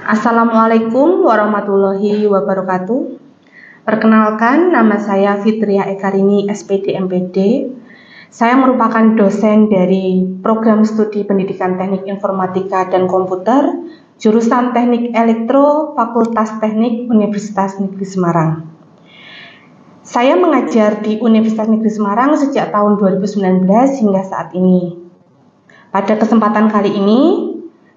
Assalamualaikum warahmatullahi wabarakatuh. Perkenalkan, nama saya Fitria Ekarini, SPD MPD. Saya merupakan dosen dari Program Studi Pendidikan Teknik Informatika dan Komputer, jurusan Teknik Elektro, Fakultas Teknik Universitas Negeri Semarang. Saya mengajar di Universitas Negeri Semarang sejak tahun 2019 hingga saat ini. Pada kesempatan kali ini,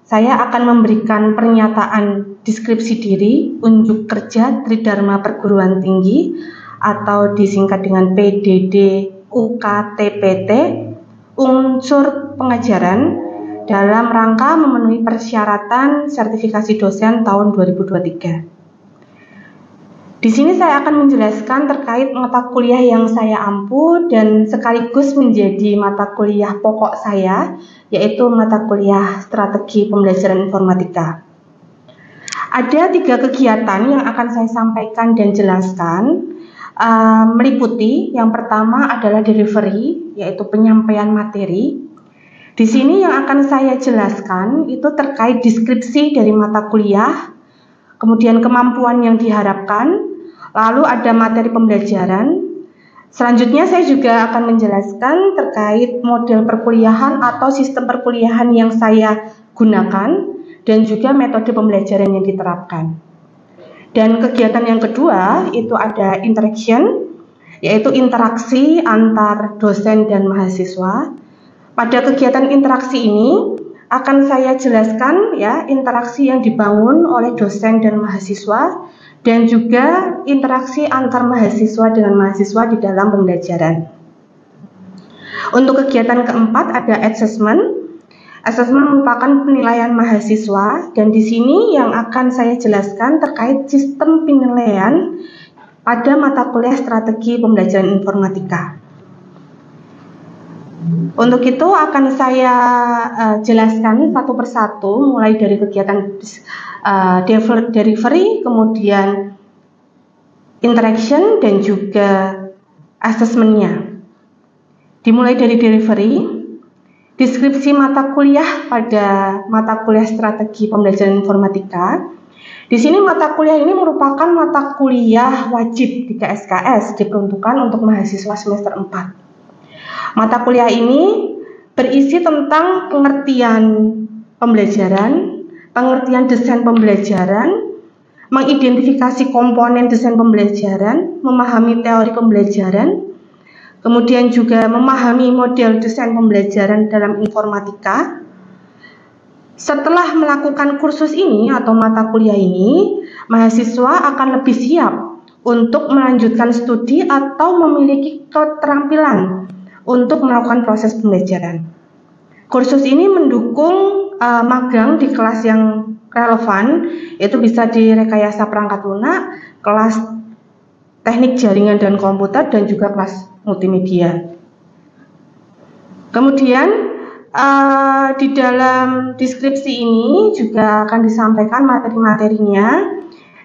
saya akan memberikan pernyataan deskripsi diri unjuk kerja Tridharma Perguruan Tinggi atau disingkat dengan PDD UKTPT unsur pengajaran dalam rangka memenuhi persyaratan sertifikasi dosen tahun 2023. Di sini saya akan menjelaskan terkait mata kuliah yang saya ampu dan sekaligus menjadi mata kuliah pokok saya, yaitu mata kuliah Strategi Pembelajaran Informatika. Ada 3 kegiatan yang akan saya sampaikan dan jelaskan, meliputi yang pertama adalah delivery, yaitu penyampaian materi. Di sini yang akan saya jelaskan itu terkait deskripsi dari mata kuliah, kemudian kemampuan yang diharapkan, lalu ada materi pembelajaran. Selanjutnya saya juga akan menjelaskan terkait model perkuliahan atau sistem perkuliahan yang saya gunakan dan juga metode pembelajaran yang diterapkan. Dan kegiatan yang kedua itu ada interaction, yaitu interaksi antar dosen dan mahasiswa. Pada kegiatan interaksi ini akan saya jelaskan interaksi yang dibangun oleh dosen dan mahasiswa dan juga interaksi antar mahasiswa dengan mahasiswa di dalam pembelajaran. Untuk kegiatan keempat ada assessment. Assessment merupakan penilaian mahasiswa dan di sini yang akan saya jelaskan terkait sistem penilaian pada mata kuliah Strategi Pembelajaran Informatika. Untuk itu akan saya jelaskan satu persatu mulai dari kegiatan delivery, kemudian interaction dan juga assessment-nya. Dimulai dari delivery, deskripsi mata kuliah pada mata kuliah Strategi Pembelajaran Informatika. Di sini mata kuliah ini merupakan mata kuliah wajib di KSKS, diperuntukkan untuk mahasiswa semester 4. Mata kuliah ini berisi tentang pengertian pembelajaran, pengertian desain pembelajaran, mengidentifikasi komponen desain pembelajaran, memahami teori pembelajaran, kemudian juga memahami model desain pembelajaran dalam informatika. Setelah melakukan kursus ini atau mata kuliah ini, mahasiswa akan lebih siap untuk melanjutkan studi atau memiliki keterampilan untuk melakukan proses pembelajaran. Kursus ini mendukung magang di kelas yang relevan, yaitu bisa di rekayasa perangkat lunak, kelas teknik jaringan dan komputer, dan juga kelas multimedia. Kemudian di dalam deskripsi ini juga akan disampaikan materi-materinya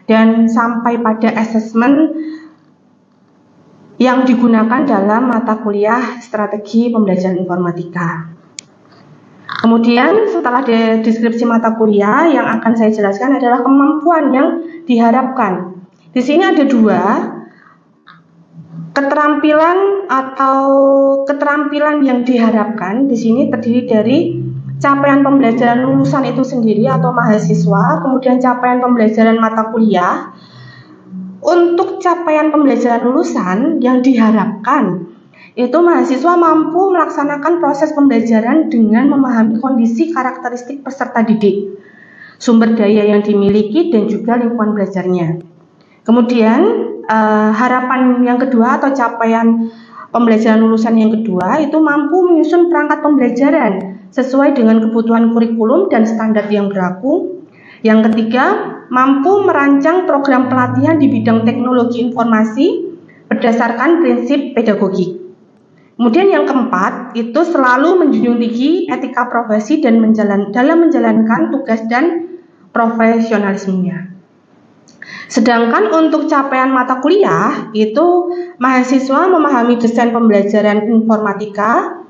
dan sampai pada assessment yang digunakan dalam mata kuliah Strategi Pembelajaran Informatika. Kemudian setelah deskripsi mata kuliah yang akan saya jelaskan adalah kemampuan yang diharapkan. Di sini ada 2 keterampilan atau keterampilan yang diharapkan. Di sini terdiri dari capaian pembelajaran lulusan itu sendiri atau mahasiswa, kemudian capaian pembelajaran mata kuliah. Untuk capaian pembelajaran lulusan yang diharapkan itu mahasiswa mampu melaksanakan proses pembelajaran dengan memahami kondisi karakteristik peserta didik, sumber daya yang dimiliki dan juga lingkungan belajarnya. Kemudian harapan yang kedua atau capaian pembelajaran lulusan yang kedua itu mampu menyusun perangkat pembelajaran sesuai dengan kebutuhan kurikulum dan standar yang berlaku. Yang ketiga, mampu merancang program pelatihan di bidang teknologi informasi berdasarkan prinsip pedagogik. Kemudian yang keempat, itu selalu menjunjung tinggi etika profesi dan dalam menjalankan tugas dan profesionalismenya. Sedangkan untuk capaian mata kuliah, itu mahasiswa memahami desain pembelajaran informatika,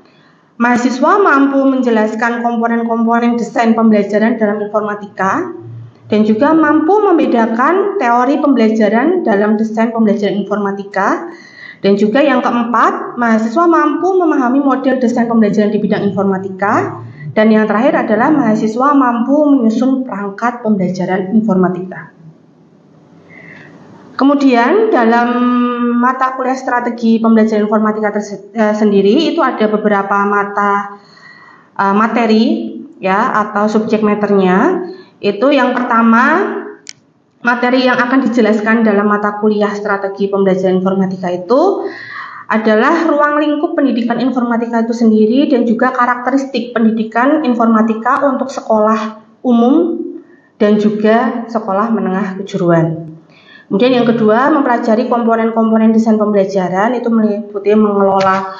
mahasiswa mampu menjelaskan komponen-komponen desain pembelajaran dalam informatika, dan juga mampu membedakan teori pembelajaran dalam desain pembelajaran informatika. Dan juga yang keempat, mahasiswa mampu memahami model desain pembelajaran di bidang informatika. Dan yang terakhir adalah mahasiswa mampu menyusun perangkat pembelajaran informatika. Kemudian dalam mata kuliah strategi pembelajaran informatika sendiri itu ada beberapa mata materi ya atau subjek matternya. Itu yang pertama, materi yang akan dijelaskan dalam mata kuliah strategi pembelajaran informatika itu adalah ruang lingkup pendidikan informatika itu sendiri dan juga karakteristik pendidikan informatika untuk sekolah umum dan juga sekolah menengah kejuruan. Kemudian yang kedua, mempelajari komponen-komponen desain pembelajaran, itu meliputi mengelola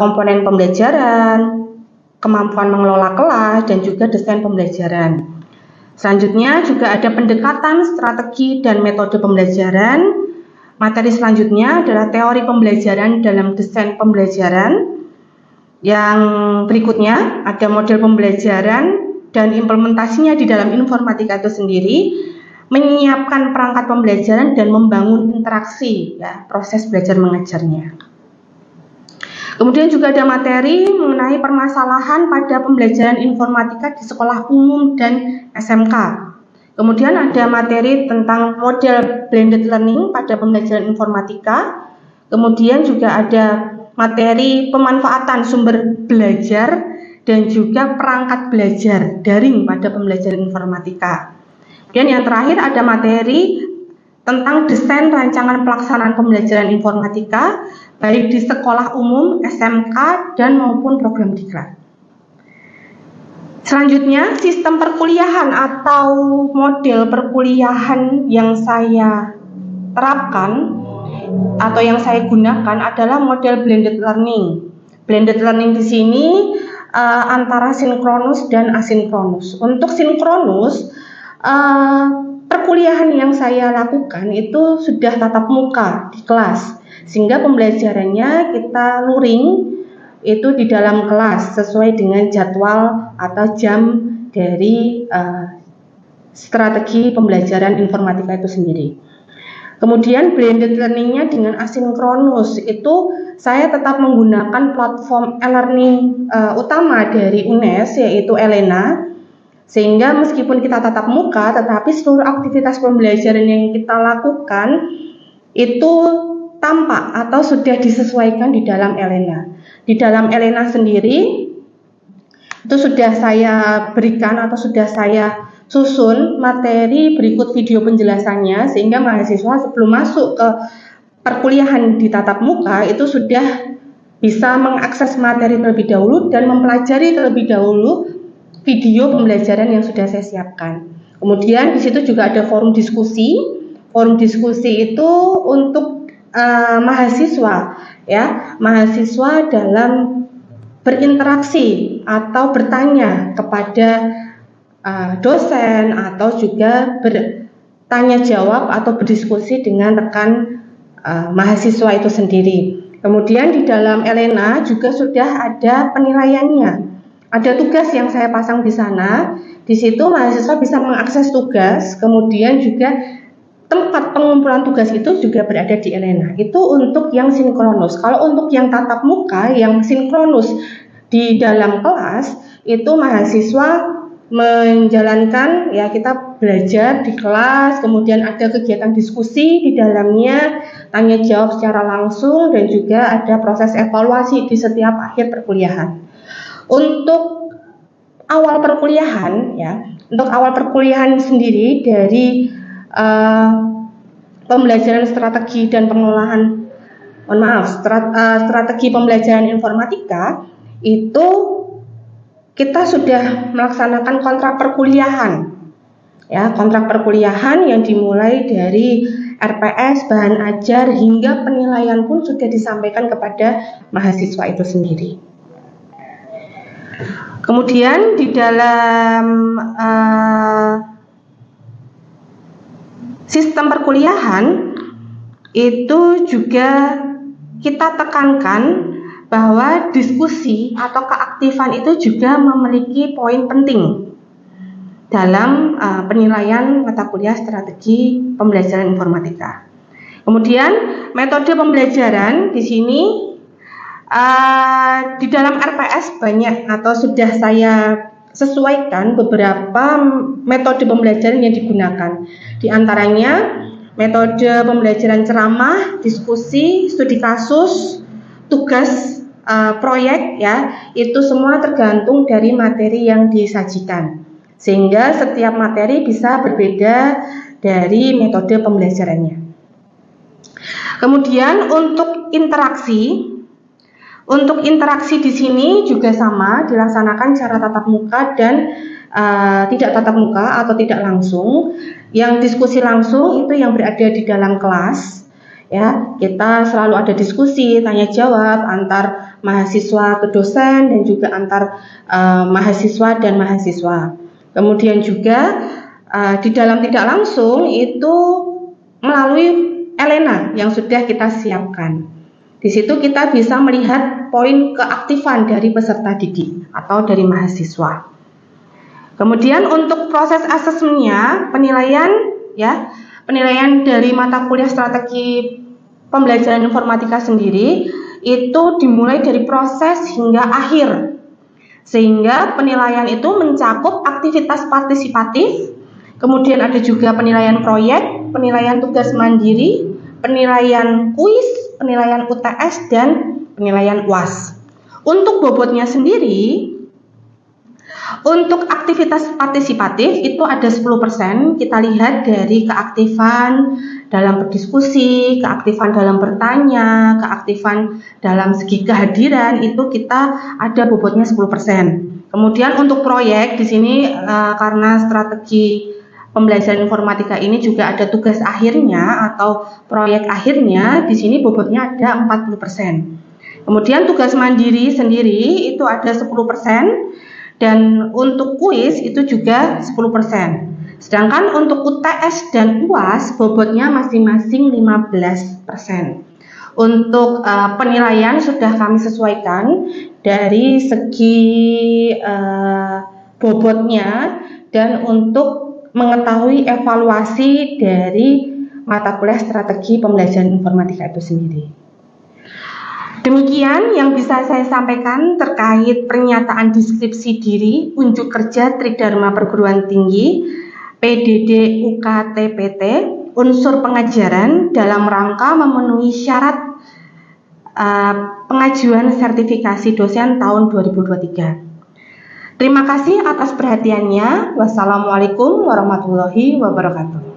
komponen pembelajaran, kemampuan mengelola kelas, dan juga desain pembelajaran. Selanjutnya juga ada pendekatan, strategi, dan metode pembelajaran. Materi selanjutnya adalah teori pembelajaran dalam desain pembelajaran. Yang berikutnya ada model pembelajaran dan implementasinya di dalam informatika itu sendiri, menyiapkan perangkat pembelajaran dan membangun interaksi ya, proses belajar mengajarnya. Kemudian juga ada materi mengenai permasalahan pada pembelajaran informatika di sekolah umum dan SMK. Kemudian ada materi tentang model blended learning pada pembelajaran informatika. Kemudian juga ada materi pemanfaatan sumber belajar dan juga perangkat belajar daring pada pembelajaran informatika. Dan yang terakhir ada materi tentang desain rancangan pelaksanaan pembelajaran informatika baik di sekolah umum, SMK, dan maupun program diklat. Selanjutnya, sistem perkuliahan atau model perkuliahan yang saya terapkan atau yang saya gunakan adalah model blended learning. Blended learning di sini antara sinkronus dan asinkronus. Untuk sinkronus, perkuliahan yang saya lakukan itu sudah tatap muka di kelas, sehingga pembelajarannya kita luring itu di dalam kelas sesuai dengan jadwal atau jam dari strategi pembelajaran informatika itu sendiri. Kemudian blended learningnya dengan asinkronus itu saya tetap menggunakan platform e-learning utama dari UNES yaitu Elena. Sehingga meskipun kita tatap muka, tetapi seluruh aktivitas pembelajaran yang kita lakukan itu tampak atau sudah disesuaikan di dalam Elena. Di dalam Elena sendiri itu sudah saya berikan atau sudah saya susun materi berikut video penjelasannya, sehingga mahasiswa sebelum masuk ke perkuliahan di tatap muka itu sudah bisa mengakses materi terlebih dahulu dan mempelajari terlebih dahulu video pembelajaran yang sudah saya siapkan. Kemudian di situ juga ada forum diskusi. Forum diskusi itu untuk mahasiswa, ya, mahasiswa dalam berinteraksi atau bertanya kepada dosen atau juga bertanya jawab atau berdiskusi dengan rekan mahasiswa itu sendiri. Kemudian di dalam Elena juga sudah ada penilaiannya. Ada tugas yang saya pasang di sana. Di situ mahasiswa bisa mengakses tugas, kemudian juga tempat pengumpulan tugas itu juga berada di Elena. Itu untuk yang sinkronus. Kalau untuk yang tatap muka, yang sinkronus di dalam kelas, itu mahasiswa menjalankan, ya, kita belajar di kelas, kemudian ada kegiatan diskusi di dalamnya, tanya jawab secara langsung, dan juga ada proses evaluasi di setiap akhir perkuliahan. Untuk awal perkuliahan, ya, untuk awal perkuliahan sendiri dari pembelajaran strategi dan pengelolaan, strategi pembelajaran informatika itu kita sudah melaksanakan kontrak perkuliahan, ya, kontrak perkuliahan yang dimulai dari RPS, bahan ajar hingga penilaian pun sudah disampaikan kepada mahasiswa itu sendiri. Kemudian di dalam sistem perkuliahan itu juga kita tekankan bahwa diskusi atau keaktifan itu juga memiliki poin penting. dalam penilaian mata kuliah strategi pembelajaran informatika. Kemudian metode pembelajaran di sini di dalam RPS banyak atau sudah saya sesuaikan beberapa metode pembelajaran yang digunakan. Di antaranya metode pembelajaran ceramah, diskusi, studi kasus, tugas proyek, ya, itu semua tergantung dari materi yang disajikan. Sehingga setiap materi bisa berbeda dari metode pembelajarannya. Kemudian untuk interaksi di sini juga sama, dilaksanakan secara tatap muka dan tidak tatap muka atau tidak langsung. Yang diskusi langsung itu yang berada di dalam kelas, ya. Kita selalu ada diskusi, tanya jawab antar mahasiswa ke dosen dan juga antar mahasiswa dan mahasiswa. Kemudian juga di dalam tidak langsung itu melalui Elena yang sudah kita siapkan. Di situ kita bisa melihat poin keaktifan dari peserta didik atau dari mahasiswa. Kemudian untuk proses asesmennya, penilaian dari mata kuliah strategi pembelajaran informatika sendiri itu dimulai dari proses hingga akhir. Sehingga penilaian itu mencakup aktivitas partisipatif, kemudian ada juga penilaian proyek, penilaian tugas mandiri, penilaian kuis, penilaian UTS, dan penilaian UAS. Untuk bobotnya sendiri, untuk aktivitas partisipatif itu ada 10%. Kita lihat dari keaktifan dalam berdiskusi, keaktifan dalam bertanya, keaktifan dalam segi kehadiran, itu kita ada bobotnya 10%. Kemudian untuk proyek di sini karena strategi pembelajaran informatika ini juga ada tugas akhirnya atau proyek akhirnya, di sini bobotnya ada 40%. Kemudian tugas mandiri sendiri itu ada 10%, dan untuk kuis itu juga 10%. Sedangkan untuk UTS dan UAS bobotnya masing-masing 15%. Untuk penilaian sudah kami sesuaikan dari segi bobotnya dan untuk mengetahui evaluasi dari mata kuliah strategi pembelajaran informatika itu sendiri. Demikian yang bisa saya sampaikan terkait pernyataan deskripsi diri unjuk kerja Tridharma Perguruan Tinggi PDD UKTPT unsur pengajaran dalam rangka memenuhi syarat pengajuan sertifikasi dosen tahun 2023. Terima kasih atas perhatiannya. Wassalamualaikum warahmatullahi wabarakatuh.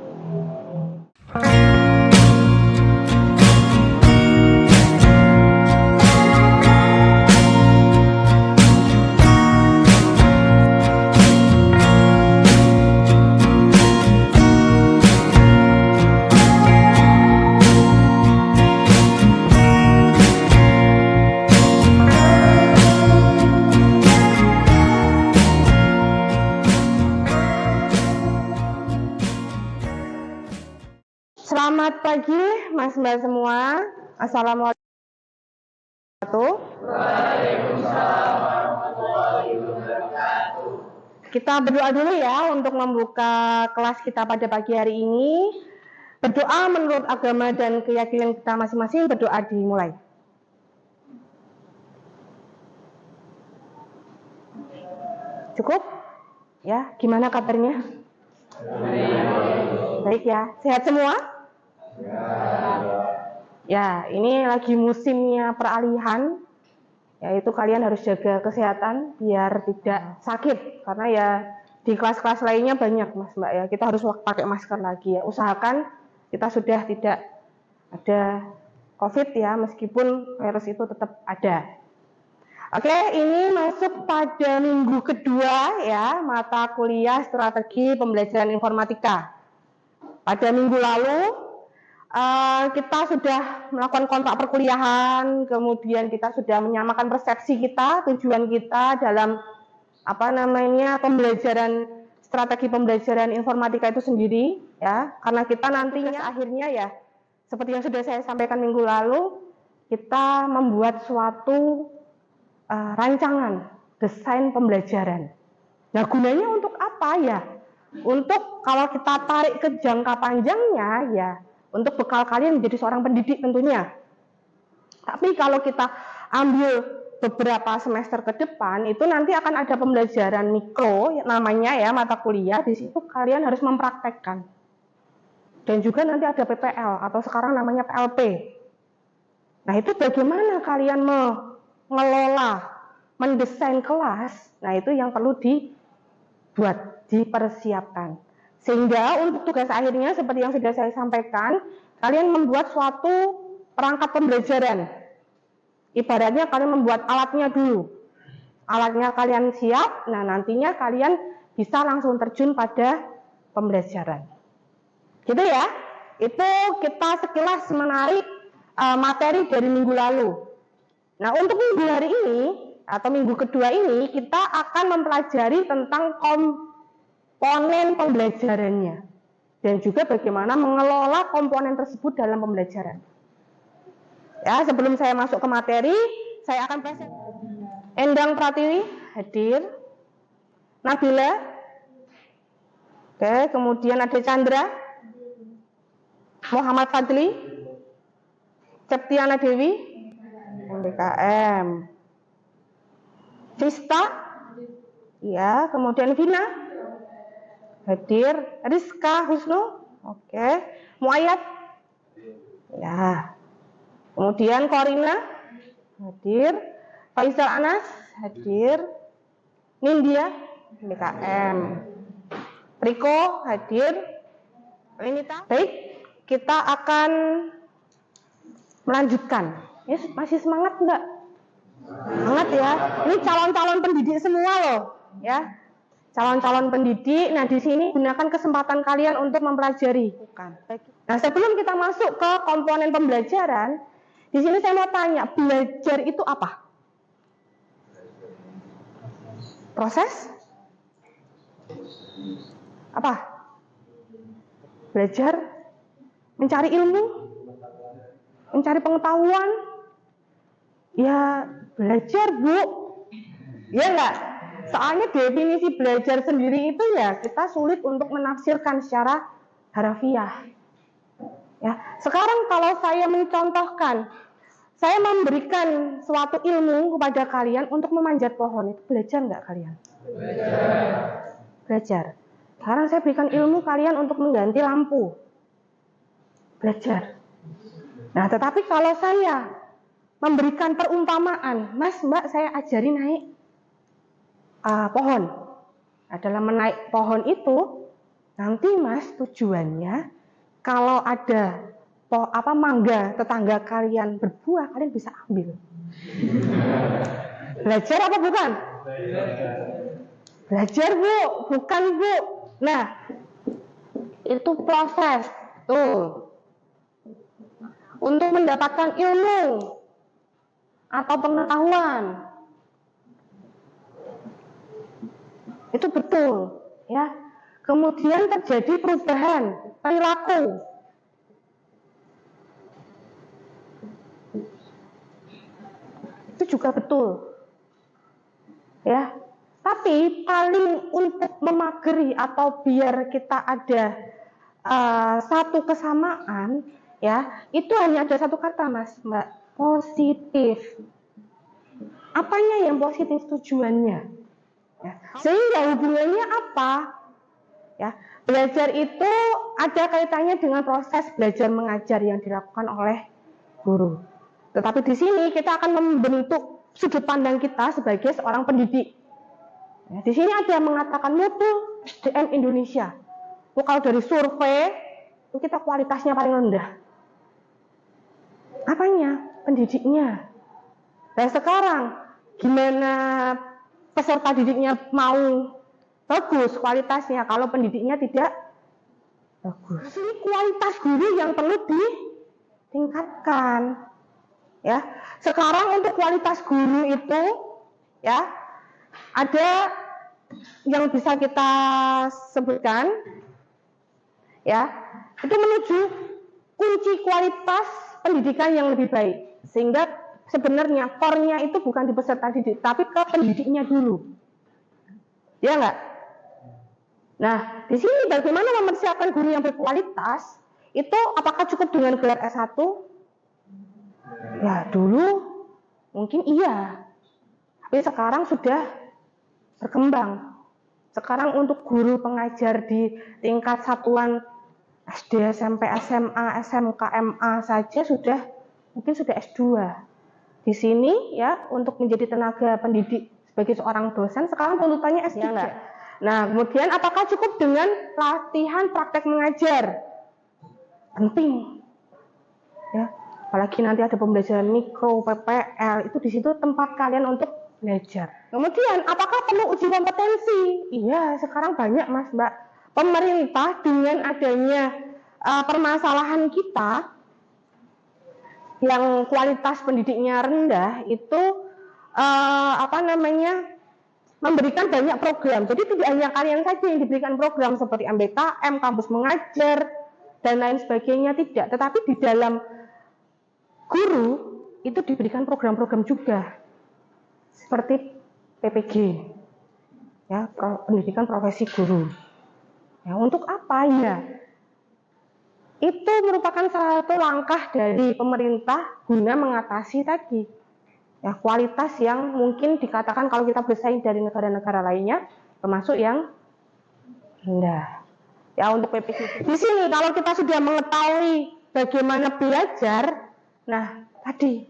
Selamat pagi Mas Mbak semua. Assalamualaikum Waalaikumsalam warahmatullahi wabarakatuh. Kita berdoa dulu ya untuk membuka kelas kita pada pagi hari ini. Berdoa menurut agama dan keyakinan kita masing-masing, berdoa dimulai. Cukup? Ya, gimana kabarnya? Baik ya, sehat semua? Ya, ini lagi musimnya peralihan, yaitu kalian harus jaga kesehatan biar tidak sakit, karena ya di kelas-kelas lainnya banyak Mas Mbak ya, kita harus pakai masker lagi ya. Usahakan kita sudah tidak ada COVID ya, meskipun virus itu tetap ada. Oke, ini masuk pada minggu kedua ya, mata kuliah strategi pembelajaran informatika. Pada minggu lalu kita sudah melakukan kontrak perkuliahan, kemudian kita sudah menyamakan persepsi kita, tujuan kita dalam pembelajaran strategi pembelajaran informatika itu sendiri ya, karena kita nantinya akhirnya ya seperti yang sudah saya sampaikan minggu lalu, kita membuat suatu rancangan desain pembelajaran. Nah, gunanya untuk apa ya? Untuk kalau kita tarik ke jangka panjangnya, ya untuk bekal kalian menjadi seorang pendidik tentunya. Tapi kalau kita ambil beberapa semester ke depan, itu nanti akan ada pembelajaran mikro, namanya ya mata kuliah. Di situ kalian harus mempraktekkan. Dan juga nanti ada PPL atau sekarang namanya PLP. Nah, itu bagaimana kalian mengelola, mendesain kelas. Nah, itu yang perlu dibuat, dipersiapkan. Sehingga untuk tugas akhirnya seperti yang sudah saya sampaikan, kalian membuat suatu perangkat pembelajaran. Ibaratnya kalian membuat alatnya dulu. Alatnya kalian siap, nah nantinya kalian bisa langsung terjun pada pembelajaran. Gitu ya. Itu kita sekilas menarik materi dari minggu lalu. Nah, untuk minggu hari ini atau minggu kedua ini kita akan mempelajari tentang komponen pembelajarannya dan juga bagaimana mengelola komponen tersebut dalam pembelajaran. Ya, sebelum saya masuk ke materi, saya akan presentasi. Endang Pratiwi hadir. Nabila. Oke, kemudian ada Chandra. Muhammad Fadli. Septiana Dewi. MBKM. Vista. Ya, kemudian Vina. Hadir. Rizka Husnu. Oke. Muayyad. Ya. Kemudian Korina. Hadir. Faisal Anas. Hadir. Nindya. MBKM. Riko. Hadir. Renita. Baik. Kita akan melanjutkan. Ya, masih semangat enggak? Semangat ya. Ini calon-calon pendidik semua loh, ya. Calon-calon pendidik. Nah, di sini gunakan kesempatan kalian untuk mempelajari. Nah, sebelum kita masuk ke komponen pembelajaran, di sini saya mau tanya, belajar itu apa? Proses? Apa? Belajar? Mencari ilmu? Mencari pengetahuan? Ya, belajar, Bu. Ya enggak? Soalnya definisi belajar sendiri itu ya kita sulit untuk menafsirkan secara harafiah. Ya, sekarang kalau saya mencontohkan, saya memberikan suatu ilmu kepada kalian untuk memanjat pohon, itu belajar enggak kalian? Belajar. Sekarang saya berikan ilmu kalian untuk mengganti lampu. Belajar. Nah, tetapi kalau saya memberikan perumpamaan, Mas, Mbak, saya ajari naik pohon. Nah, dalam menaik pohon itu, nanti Mas tujuannya kalau ada mangga tetangga kalian berbuah, kalian bisa ambil. Belajar apa bukan? Belajar, Bu, bukan, Bu. Nah, itu proses tuh untuk mendapatkan ilmu atau pengetahuan. Itu betul, ya. Kemudian terjadi perubahan perilaku. Itu juga betul. Ya. Tapi paling untuk memagari atau biar kita ada satu kesamaan, ya, itu hanya ada satu kata, Mas, Mbak, positif. Apanya yang positif tujuannya? Ya. Sehingga hubungannya apa? Ya, belajar itu ada kaitannya dengan proses belajar mengajar yang dilakukan oleh guru. Tetapi di sini kita akan membentuk sudut pandang kita sebagai seorang pendidik. Ya, di sini ada yang mengatakan mutu SDM Indonesia. Kalau dari survei itu kita kualitasnya paling rendah. Apanya? Pendidiknya. Dan sekarang gimana peserta didiknya mau bagus kualitasnya kalau pendidiknya tidak bagus? Ini kualitas guru yang perlu ditingkatkan. Ya, sekarang untuk kualitas guru itu, ya, ada yang bisa kita sebutkan, ya, itu menuju kunci kualitas pendidikan yang lebih baik. Sehingga sebenarnya core-nya itu bukan di peserta didik, tapi ke pendidiknya dulu. Ya enggak? Nah, di sini bagaimana mempersiapkan guru yang berkualitas? Itu apakah cukup dengan gelar S1? Ya, dulu mungkin iya. Tapi sekarang sudah berkembang. Sekarang untuk guru pengajar di tingkat satuan SD, SMP, SMA, SMK, MA saja mungkin sudah S2. Di sini ya, untuk menjadi tenaga pendidik sebagai seorang dosen sekarang tuntutannya S3. Ya, nah, kemudian apakah cukup dengan latihan praktek mengajar? Penting. Ya, apalagi nanti ada pembelajaran mikro, PPL, itu di situ tempat kalian untuk belajar. Kemudian, apakah perlu uji kompetensi? Iya, sekarang banyak Mas Mbak. Pemerintah dengan adanya permasalahan kita yang kualitas pendidiknya rendah itu memberikan banyak program. Jadi tidak hanya kalian saja yang diberikan program seperti MBKM, kampus mengajar dan lain sebagainya, tidak. Tetapi di dalam guru itu diberikan program-program juga seperti PPG, ya, pendidikan profesi guru. Ya, untuk apa ya? Itu merupakan salah satu langkah dari pemerintah guna mengatasi tadi ya, kualitas yang mungkin dikatakan kalau kita bersaing dari negara-negara lainnya termasuk yang rendah. Ya, untuk PPG. Di sini kalau kita sudah mengetahui bagaimana belajar, nah tadi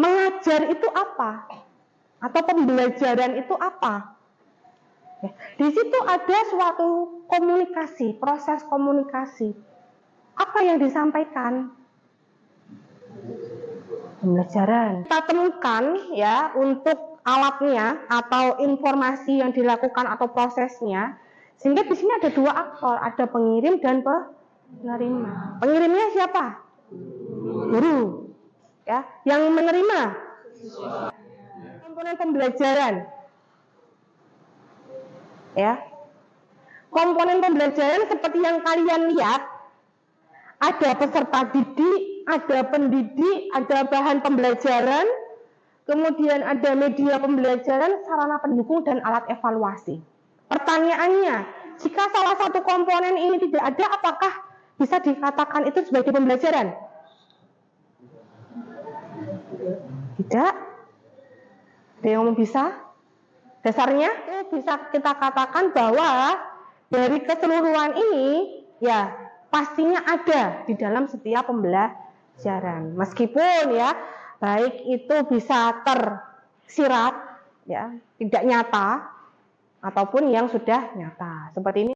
mengajar itu apa? Atau pembelajaran itu apa? Ya, di situ ada suatu komunikasi, proses komunikasi. Apa yang disampaikan? Pembelajaran. Kita temukan ya untuk alatnya atau informasi yang dilakukan atau prosesnya, sehingga di sini ada dua aktor, ada pengirim dan penerima. Pengirimnya siapa? Guru. Ya, yang menerima komponen pembelajaran. Ya. Komponen pembelajaran seperti yang kalian lihat, ada peserta didik, ada pendidik, ada bahan pembelajaran, kemudian ada media pembelajaran, sarana pendukung, dan alat evaluasi. Pertanyaannya, jika salah satu komponen ini tidak ada, apakah bisa dikatakan itu sebagai pembelajaran? Tidak. Ada yang bisa? Dasarnya bisa kita katakan bahwa dari keseluruhan ini ya pastinya ada di dalam setiap pembelajaran. Meskipun ya baik itu bisa tersirat ya, tidak nyata ataupun yang sudah nyata. Seperti ini.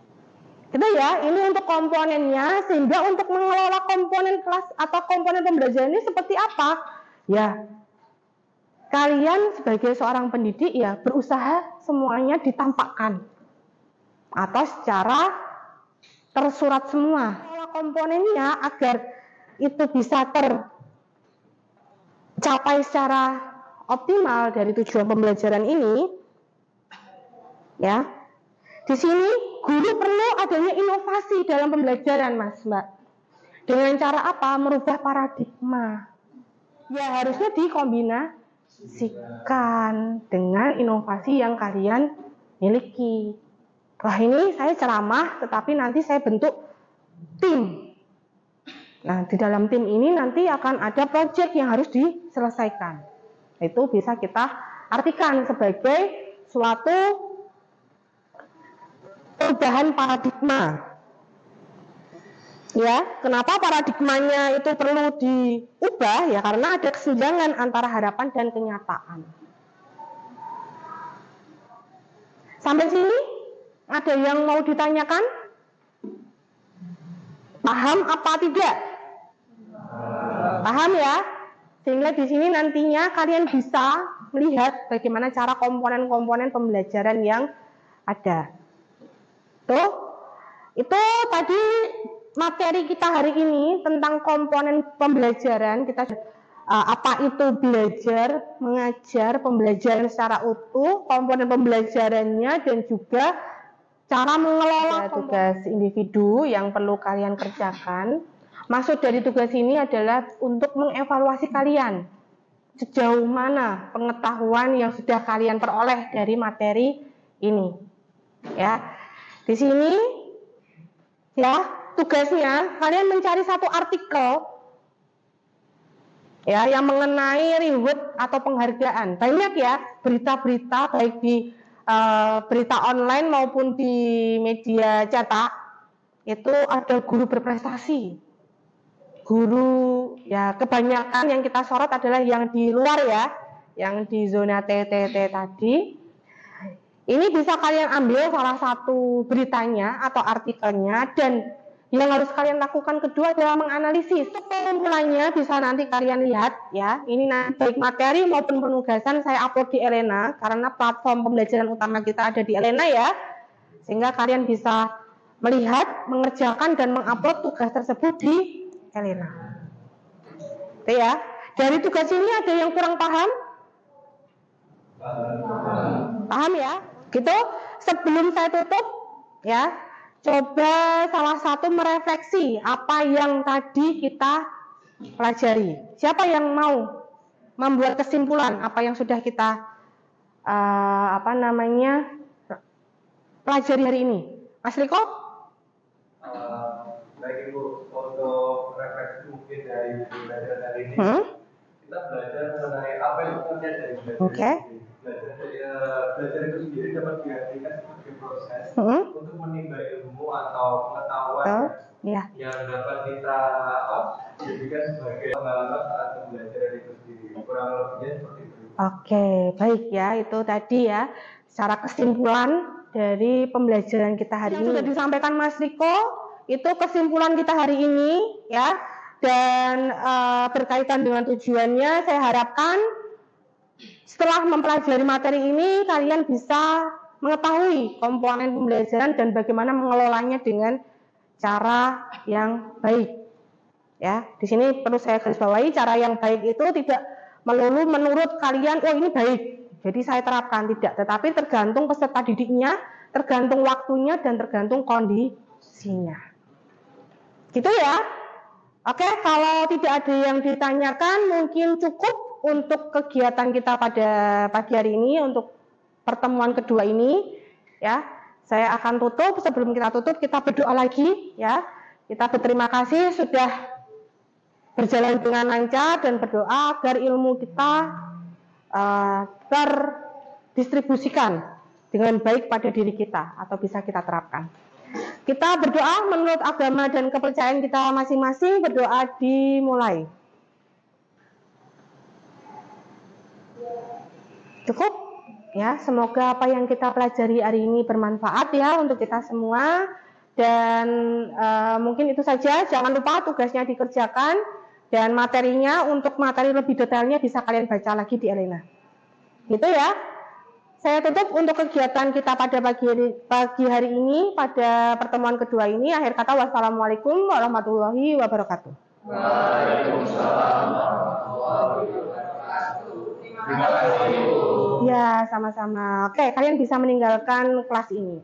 Gitu ya, ini untuk komponennya, sehingga untuk mengelola komponen kelas atau komponen pembelajaran ini seperti apa? Ya, kalian sebagai seorang pendidik ya berusaha semuanya ditampakkan atau secara tersurat semua komponennya agar itu bisa tercapai secara optimal dari tujuan pembelajaran ini. Ya, di sini guru perlu adanya inovasi dalam pembelajaran, Mas Mbak. Dengan cara apa? Merubah paradigma. Ya harusnya dikombinasikan dengan inovasi yang kalian miliki. Wah, ini saya ceramah, tetapi nanti saya bentuk tim. Nah, di dalam tim ini nanti akan ada proyek yang harus diselesaikan. Itu bisa kita artikan sebagai suatu perubahan paradigma. Ya, kenapa paradigmanya itu perlu diubah? Ya, karena ada kesenjangan antara harapan dan kenyataan. Sampai sini, ada yang mau ditanyakan? Paham apa tidak? Paham ya? Sehingga di sini nantinya kalian bisa melihat bagaimana cara komponen-komponen pembelajaran yang ada. Tuh, itu tadi materi kita hari ini tentang komponen pembelajaran. Kita apa itu belajar, mengajar, pembelajaran secara utuh, komponen pembelajarannya, dan juga cara mengelola tugas individu yang perlu kalian kerjakan. Maksud dari tugas ini adalah untuk mengevaluasi kalian sejauh mana pengetahuan yang sudah kalian peroleh dari materi ini. Ya. Di sini ya, tugasnya kalian mencari satu artikel ya yang mengenai reward atau penghargaan. Banyak ya berita-berita baik di berita online maupun di media cetak itu ada guru berprestasi. Guru ya kebanyakan yang kita sorot adalah yang di luar ya, yang di zona TTT tadi. Ini bisa kalian ambil salah satu beritanya atau artikelnya, dan yang harus kalian lakukan kedua adalah menganalisis. Pengumpulannya bisa nanti kalian lihat ya. Ini nanti baik materi maupun penugasan saya upload di Elena karena platform pembelajaran utama kita ada di Elena ya. Sehingga kalian bisa melihat, mengerjakan dan mengupload tugas tersebut di Elena. Oke ya. Dari tugas ini ada yang kurang paham? Paham ya? Gitu. Sebelum saya tutup ya, coba salah satu merefleksi apa yang tadi kita pelajari. Siapa yang mau membuat kesimpulan apa yang sudah kita pelajari hari ini? Mas Riko? Baik Ibu, untuk refleksi mungkin dari belajar hari ini, kita belajar mengenai apa yang terjadi dari belajar. Belajar itu sendiri dapat diartikan sebagai proses untuk menimba ilmu atau pengetahuan yang dapat kita jadikan sebagai pengalaman saat belajar itu sendiri. Kurang lebihnya seperti itu. Oke, baik ya, itu tadi ya secara kesimpulan dari pembelajaran kita hari ini. Sudah disampaikan Mas Riko, itu kesimpulan kita hari ini ya, dan berkaitan dengan tujuannya saya harapkan setelah mempelajari materi ini kalian bisa mengetahui komponen pembelajaran dan bagaimana mengelolanya dengan cara yang baik. Ya, di sini perlu saya garis bawahi, cara yang baik itu tidak melulu menurut kalian, oh ini baik, jadi saya terapkan, tidak, tetapi tergantung peserta didiknya, tergantung waktunya dan tergantung kondisinya. Gitu ya. Oke, kalau tidak ada yang ditanyakan, mungkin cukup untuk kegiatan kita pada pagi hari ini, untuk pertemuan kedua ini. Ya, saya akan tutup. Sebelum kita tutup, kita berdoa lagi. Ya, kita berterima kasih sudah berjalan dengan lancar dan berdoa agar ilmu kita terdistribusikan dengan baik pada diri kita atau bisa kita terapkan. Kita berdoa menurut agama dan kepercayaan kita masing-masing. Berdoa dimulai. Cukup ya, semoga apa yang kita pelajari hari ini bermanfaat ya untuk kita semua. Dan mungkin itu saja, jangan lupa tugasnya dikerjakan dan materinya, untuk materi lebih detailnya bisa kalian baca lagi di Elena. Gitu ya. Saya tutup untuk kegiatan kita pada pagi hari ini, pada pertemuan kedua ini. Akhir kata, wassalamualaikum warahmatullahi wabarakatuh. Waalaikumsalam warahmatullahi wabarakatuh. Terima kasih. Ya, sama-sama. Oke, kalian bisa meninggalkan kelas ini.